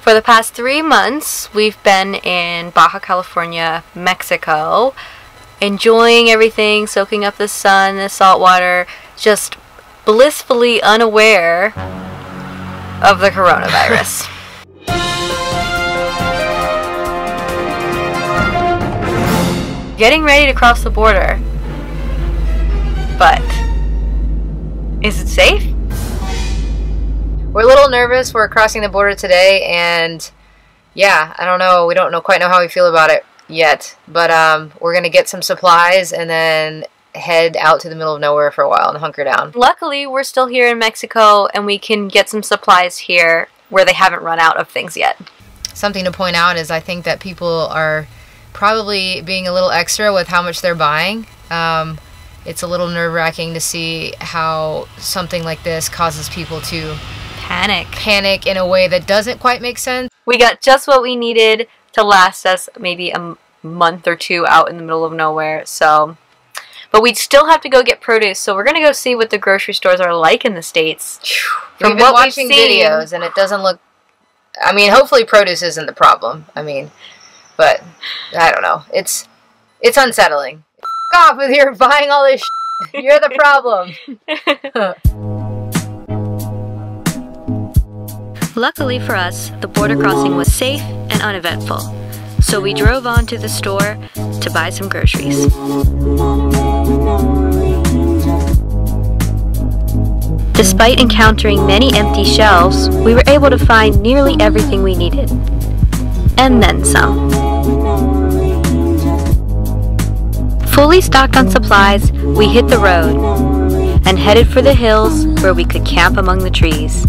For the past 3 months, we've been in Baja California, Mexico, enjoying everything, soaking up the sun, the salt water, just blissfully unaware of the coronavirus. Getting ready to cross the border, but is it safe? We're a little nervous. We're crossing the border today, and yeah, I don't know. We don't quite know how we feel about it yet, but we're gonna get some supplies and then head out to the middle of nowhere for a while and hunker down. Luckily, we're still here in Mexico, and we can get some supplies here where they haven't run out of things yet. Something to point out is I think that people are probably being a little extra with how much they're buying. It's a little nerve-wracking to see how something like this causes people to panic in a way that doesn't quite make sense. We got just what we needed to last us maybe a month or two out in the middle of nowhere, so... But we still have to go get produce, so we're going to go see what the grocery stores are like in the States. We've been watching videos, and it doesn't look... I mean, hopefully produce isn't the problem. I mean, but I don't know. It's unsettling. F*** off with your buying all this shit. You're the problem. Luckily for us, the border crossing was safe and uneventful, so we drove on to the store to buy some groceries. Despite encountering many empty shelves, we were able to find nearly everything we needed, and then some. Fully stocked on supplies, we hit the road and headed for the hills where we could camp among the trees.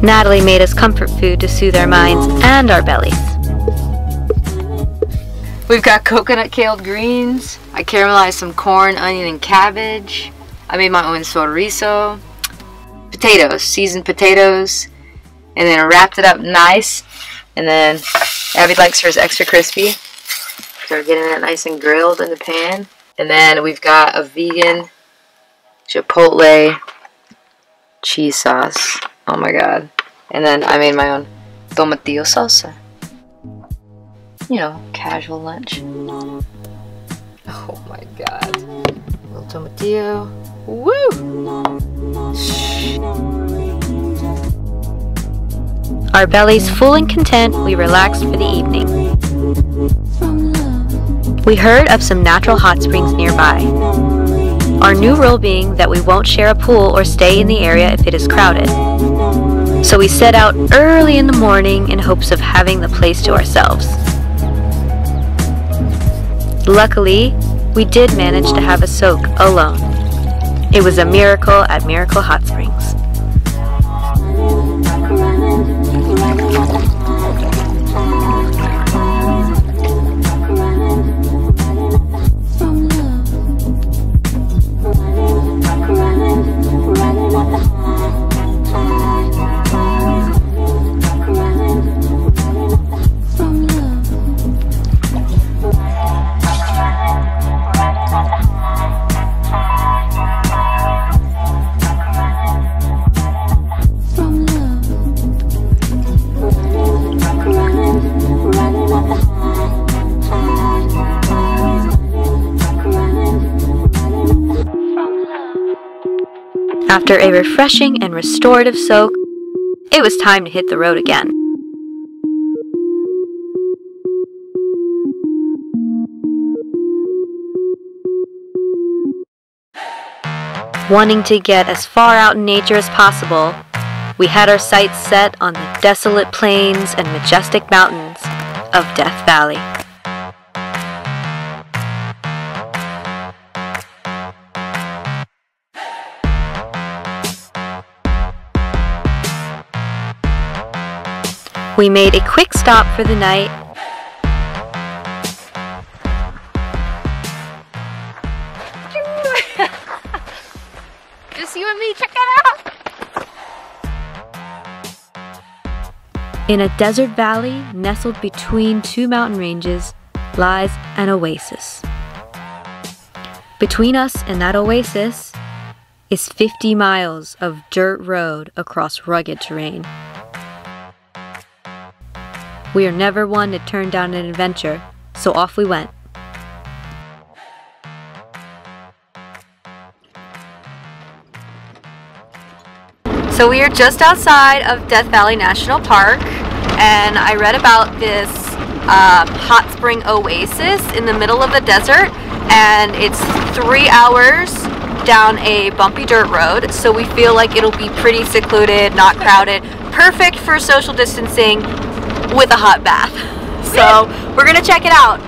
Natalie made us comfort food to soothe our minds and our bellies. We've got coconut kale greens. I caramelized some corn, onion, and cabbage. I made my own chorizo. Potatoes, seasoned potatoes. And then wrapped it up nice. And then Abby likes hers extra crispy. So we're getting it nice and grilled in the pan. And then we've got a vegan chipotle cheese sauce. Oh my god. And then I made my own tomatillo salsa. You know, casual lunch. Oh my god. A little tomatillo. Woo! Our bellies full and content, we relaxed for the evening. We heard of some natural hot springs nearby. Our new rule being that we won't share a pool or stay in the area if it is crowded. So we set out early in the morning in hopes of having the place to ourselves. Luckily, we did manage to have a soak alone. It was a miracle at Miracle Hot Springs. After a refreshing and restorative soak, it was time to hit the road again. Wanting to get as far out in nature as possible, we had our sights set on the desolate plains and majestic mountains of Death Valley. We made a quick stop for the night. Just you and me, check it out! In a desert valley nestled between two mountain ranges lies an oasis. Between us and that oasis is 50 miles of dirt road across rugged terrain. We are never one to turn down an adventure, so off we went. So we are just outside of Death Valley National Park, and I read about this hot spring oasis in the middle of the desert, and it's 3 hours down a bumpy dirt road, so we feel like it'll be pretty secluded, not crowded, perfect for social distancing with a hot bath. So we're gonna check it out.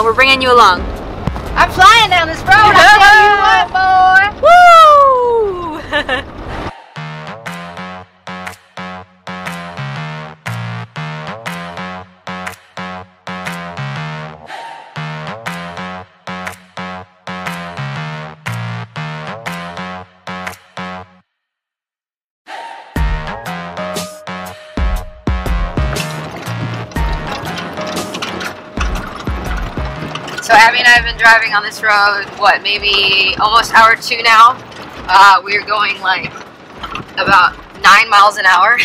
We're bringing you along. I'm flying down this road, I tell you what, boy! Woo! So Abby and I have been driving on this road, what, maybe almost hour 2 now. We're going like about 9 miles an hour.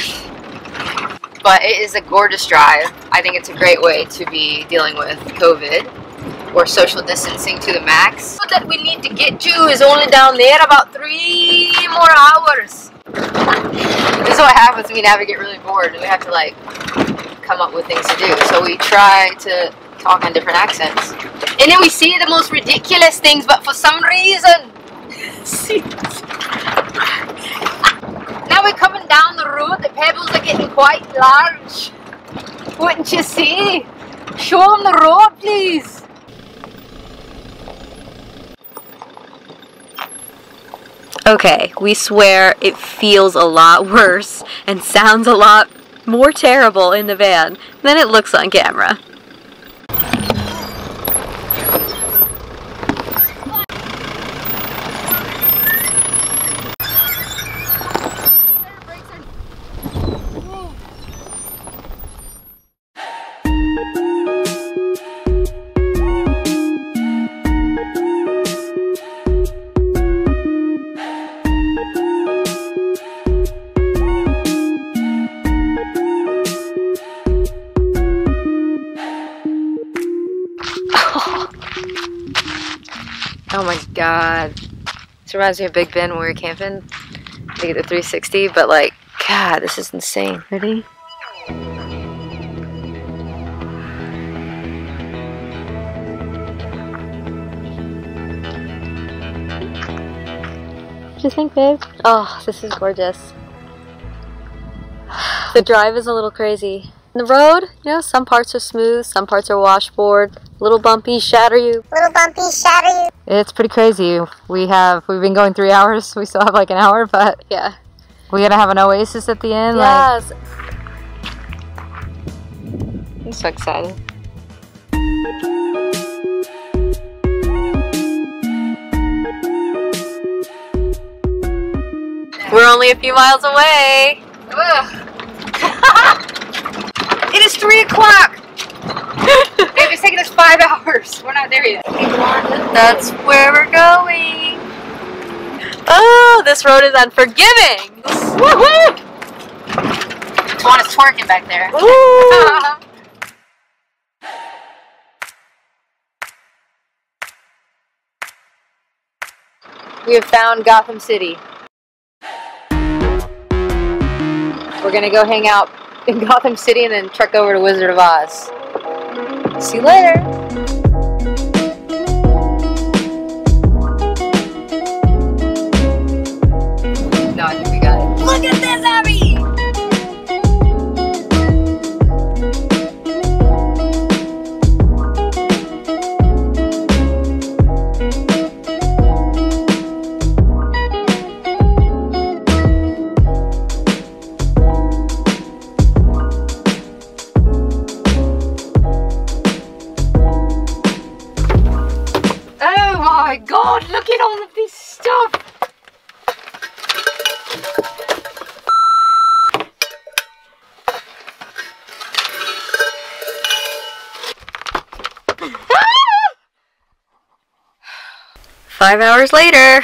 But it is a gorgeous drive. I think it's a great way to be dealing with COVID or social distancing to the max. What that we need to get to is only down there about 3 more hours. This is what happens when we navigate really bored and we have to like come up with things to do. So we try to talk on different accents. And then we see the most ridiculous things, but for some reason, now we're coming down the road, the pebbles are getting quite large. Wouldn't you see? Show them the road, please. Okay, we swear it feels a lot worse and sounds a lot more terrible in the van than it looks on camera. Oh my god. This reminds me of Big Ben when we were camping. I get the 360, but like, god, this is insane. Ready? What do you think, babe? Oh, this is gorgeous. The drive is a little crazy. The road, you know, some parts are smooth, some parts are washboard, little bumpy, shatter you. It's pretty crazy. We've been going 3 hours. We still have like an hour, but Yeah. we gotta have an oasis at the end. Yes. Like, I'm so excited. We're only a few miles away. It is 3 o'clock. Babe, it's taking us 5 hours. We're not there yet. That's where we're going. Oh, this road is unforgiving. Woohoo! Juan is twerking back there. Ooh. We have found Gotham City. We're gonna go hang out in Gotham City and then trek over to Wizard of Oz. See you later. No, I think we got it. Look at this, Abby! Oh my god, look at all of this stuff! "5 hours later,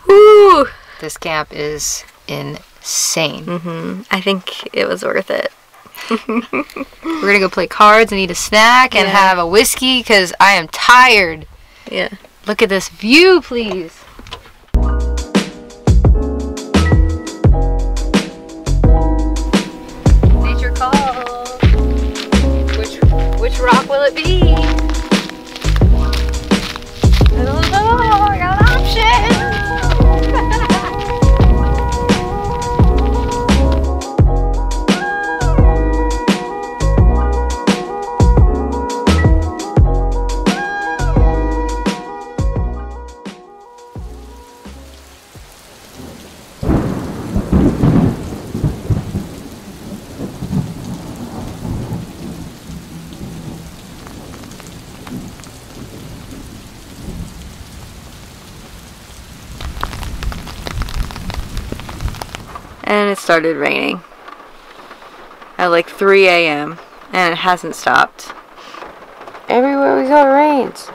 Woo! This camp is insane. I think it was worth it. We're gonna go play cards and eat a snack and have a whiskey because I am tired. Yeah. Look at this view, please. Nature calls. Which rock will it be? I don't know. I got options. And it started raining at like 3 a.m. and it hasn't stopped. Everywhere we go, it rains.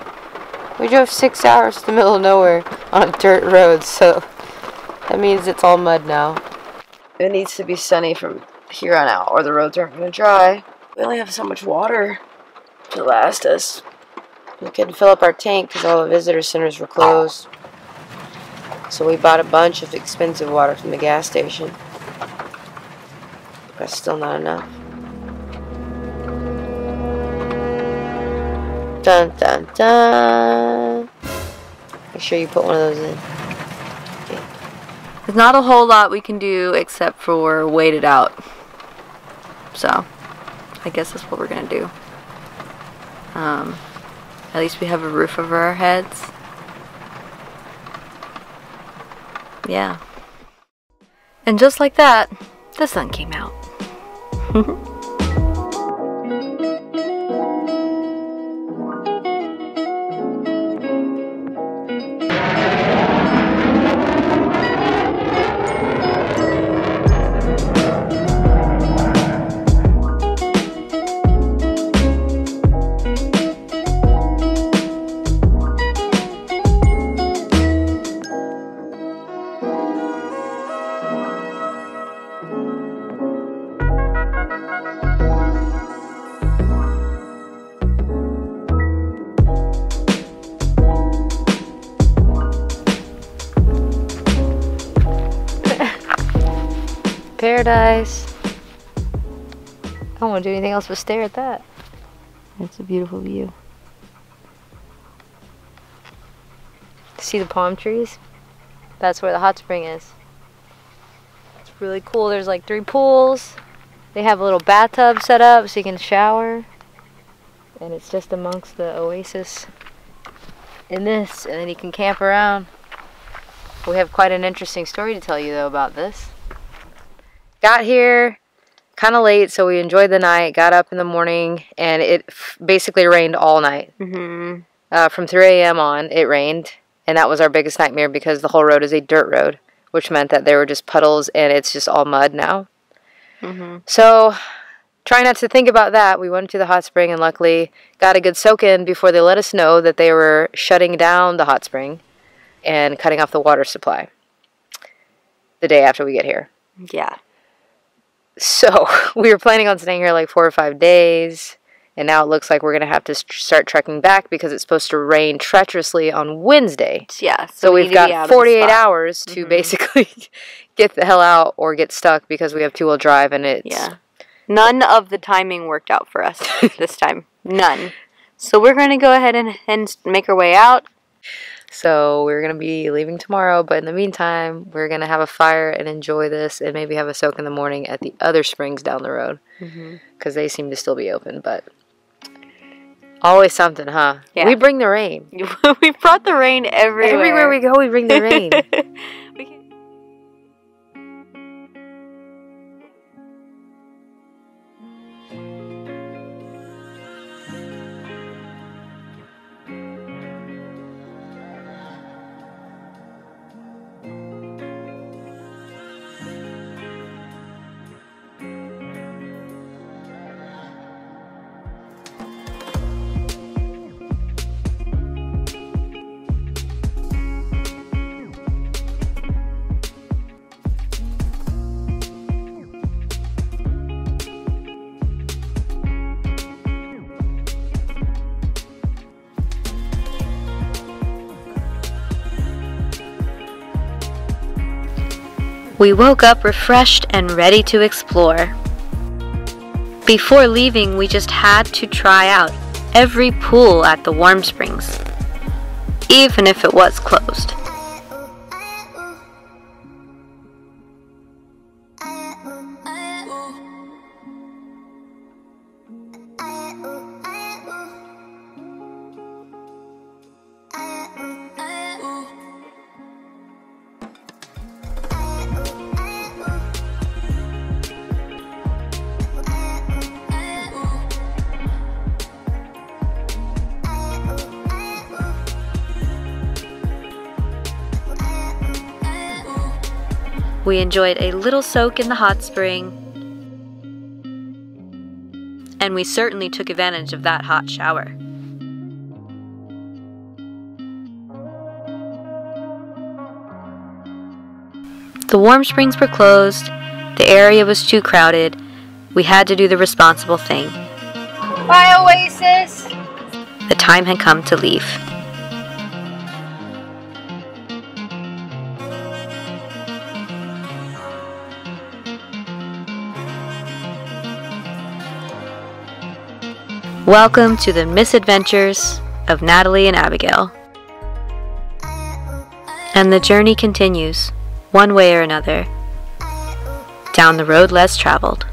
We drove 6 hours to the middle of nowhere on a dirt road, so that means it's all mud now. It needs to be sunny from here on out, or the roads aren't going to dry. We only have so much water to last us. We couldn't fill up our tank because all the visitor centers were closed. So we bought a bunch of expensive water from the gas station. But still not enough. Dun dun dun. Make sure you put one of those in. Okay. There's not a whole lot we can do except for wait it out. So, I guess that's what we're gonna do. At least we have a roof over our heads. Yeah. And just like that, the sun came out. Paradise. I don't want to do anything else but stare at that. It's a beautiful view. See the palm trees? That's where the hot spring is. It's really cool. There's like 3 pools. They have a little bathtub set up so you can shower. And it's just amongst the oasis in this. And then you can camp around. We have quite an interesting story to tell you though about this. Got here kind of late, so we enjoyed the night, got up in the morning, and it basically rained all night. From 3 a.m. on, it rained, and that was our biggest nightmare because the whole road is a dirt road, which meant that there were just puddles, and it's just all mud now. So, trying not to think about that, we went to the hot spring, and luckily got a good soak in before they let us know that they were shutting down the hot spring and cutting off the water supply the day after we get here. Yeah. So, we were planning on staying here like 4 or 5 days, and now it looks like we're going to have to start trekking back because it's supposed to rain treacherously on Wednesday. Yeah. So we've got 48 hours to basically get the hell out or get stuck because we have 2-wheel drive and it's... Yeah. None of the timing worked out for us this time. None. So we're going to go ahead and make our way out. So we're going to be leaving tomorrow, but in the meantime, we're going to have a fire and enjoy this and maybe have a soak in the morning at the other springs down the road. Because they seem to still be open, but always something, huh? Yeah. We bring the rain. We brought the rain everywhere. Everywhere we go, we bring the rain. We woke up refreshed and ready to explore. Before leaving, we just had to try out every pool at the warm springs, even if it was closed. We enjoyed a little soak in the hot spring, and we certainly took advantage of that hot shower. The warm springs were closed, the area was too crowded, we had to do the responsible thing. Bye, Oasis! The time had come to leave. Welcome to the misadventures of Natalie and Abigail. And the journey continues, one way or another, down the road less traveled.